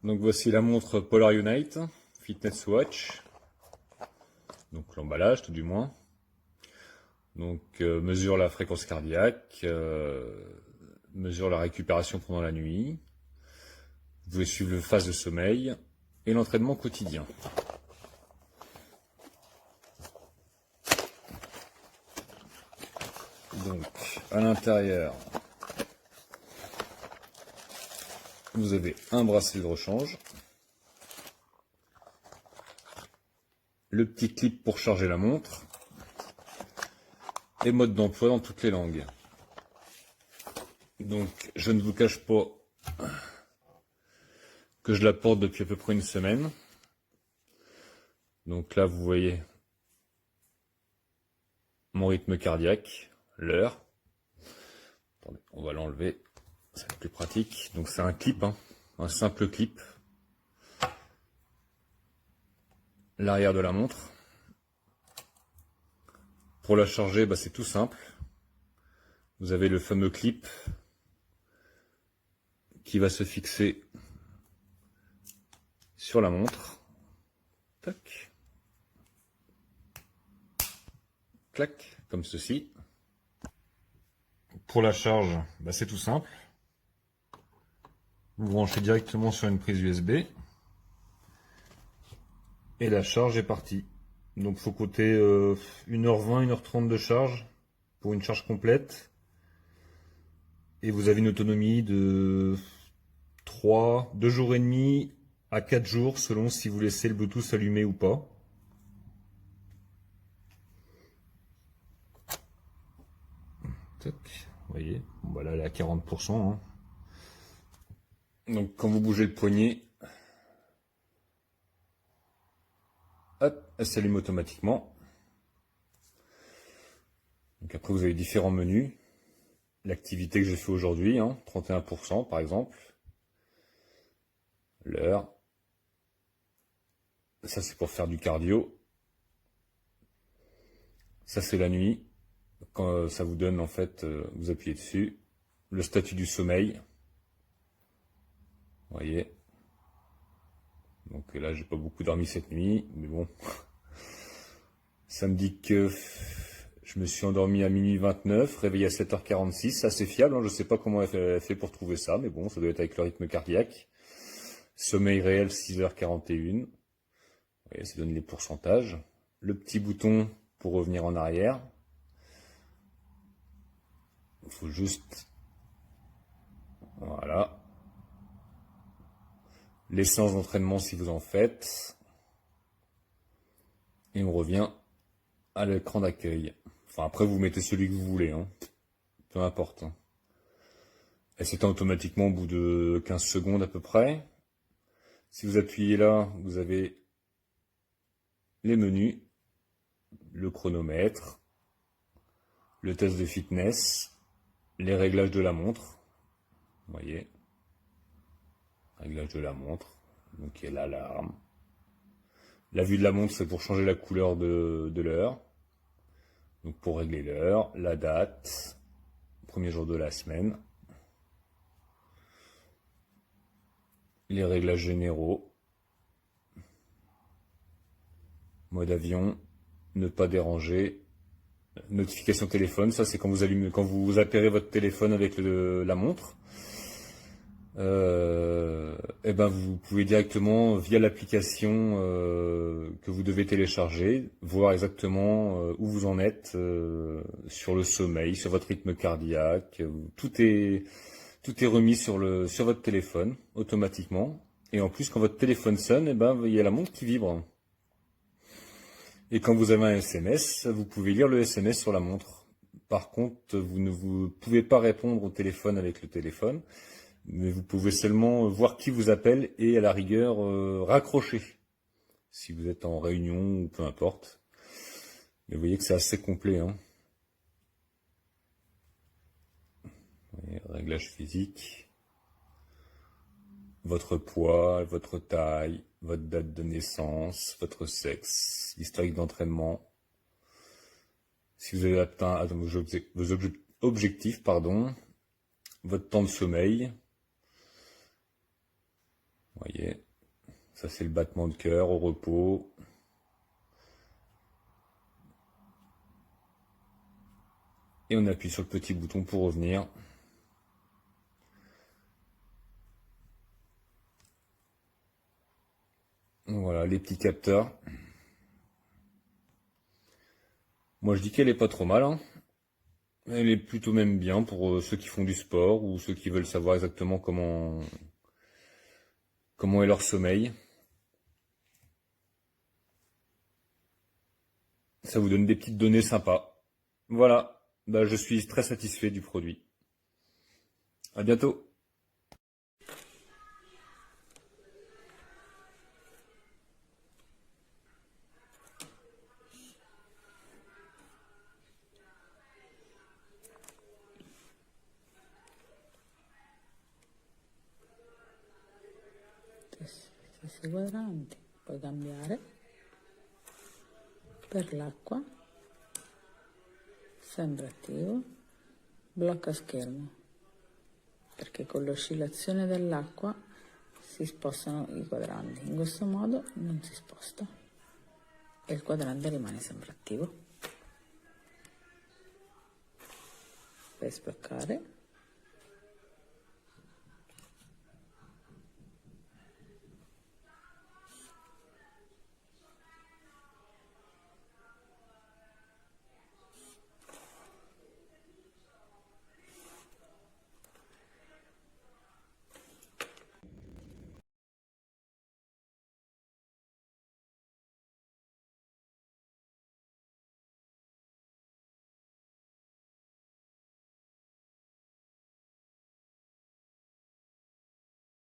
Donc voici la montre Polar Unite Fitness Watch. Donc l'emballage tout du moins. Donc mesure la fréquence cardiaque, mesure la récupération pendant la nuit. Vous pouvez suivre le phase de sommeil et l'entraînement quotidien. Donc à l'intérieur, vous avez un bracelet de rechange, le petit clip pour charger la montre et mode d'emploi dans toutes les langues. Donc je ne vous cache pas que je la porte depuis à peu près une semaine. Donc là vous voyez mon rythme cardiaque, l'heure. Attendez, on va l'enlever, ça va être plus pratique. Donc c'est un clip, un simple clip. L'arrière de la montre. Pour la charger, c'est tout simple. Vous avez le fameux clip qui va se fixer sur la montre. Tac. Clac, comme ceci. Pour la charge, c'est tout simple. Vous branchez directement sur une prise USB. Et la charge est partie. Donc il faut compter 1h20, 1h30 de charge pour une charge complète. Et vous avez une autonomie de 2 jours et demi à 4 jours selon si vous laissez le Bluetooth allumé ou pas. Tac, vous voyez, là elle est à 40%. Donc quand vous bougez le poignet, hop, elle s'allume automatiquement. Donc après vous avez différents menus. L'activité que j'ai fait aujourd'hui, 31% par exemple. L'heure. Ça c'est pour faire du cardio. Ça c'est la nuit. Quand ça vous donne en fait, vous appuyez dessus. Le statut du sommeil. Vous voyez. Donc là j'ai pas beaucoup dormi cette nuit, mais bon. Ça me dit que je me suis endormi à minuit 29, réveillé à 7h46, c'est assez fiable, je sais pas comment elle fait pour trouver ça, mais bon, ça doit être avec le rythme cardiaque. Sommeil réel 6h41, vous voyez, ça donne les pourcentages. Le petit bouton pour revenir en arrière. Il faut juste... Voilà. Les séances d'entraînement si vous en faites. Et on revient à l'écran d'accueil. Enfin, après, vous mettez celui que vous voulez, peu importe. Elle s'éteint automatiquement au bout de 15 secondes à peu près. Si vous appuyez là, vous avez les menus, le chronomètre, le test de fitness, les réglages de la montre. Vous voyez, réglage de la montre, donc il y a l'alarme. La vue de la montre, c'est pour changer la couleur de l'heure. Donc pour régler l'heure, la date, premier jour de la semaine. Les réglages généraux. Mode avion, ne pas déranger. Notification téléphone, ça c'est quand vous appairez votre téléphone avec la montre. Vous pouvez directement via l'application que vous devez télécharger voir exactement où vous en êtes sur le sommeil, sur votre rythme cardiaque. Tout est remis sur votre téléphone automatiquement. Et en plus, quand votre téléphone sonne, il y a la montre qui vibre. Et quand vous avez un SMS, vous pouvez lire le SMS sur la montre. Par contre, vous pouvez pas répondre au téléphone avec le téléphone, mais vous pouvez seulement voir qui vous appelle et à la rigueur raccrocher, si vous êtes en réunion ou peu importe. Mais vous voyez que c'est assez complet. Réglage physique, votre poids, votre taille, votre date de naissance, votre sexe, l'historique d'entraînement. Si vous avez atteint vos objectifs, votre temps de sommeil. Voyez, ça c'est le battement de cœur au repos. Et on appuie sur le petit bouton pour revenir. Voilà, les petits capteurs. Moi je dis qu'elle est pas trop mal, hein. Elle est plutôt même bien pour ceux qui font du sport ou ceux qui veulent savoir exactement comment est leur sommeil. Ça vous donne des petites données sympas. Voilà, bah, je suis très satisfait du produit. À bientôt. Stessi quadranti, puoi cambiare per l'acqua, sempre attivo, blocca schermo, perché con l'oscillazione dell'acqua si spostano i quadranti, in questo modo non si sposta e il quadrante rimane sempre attivo. Puoi sbloccare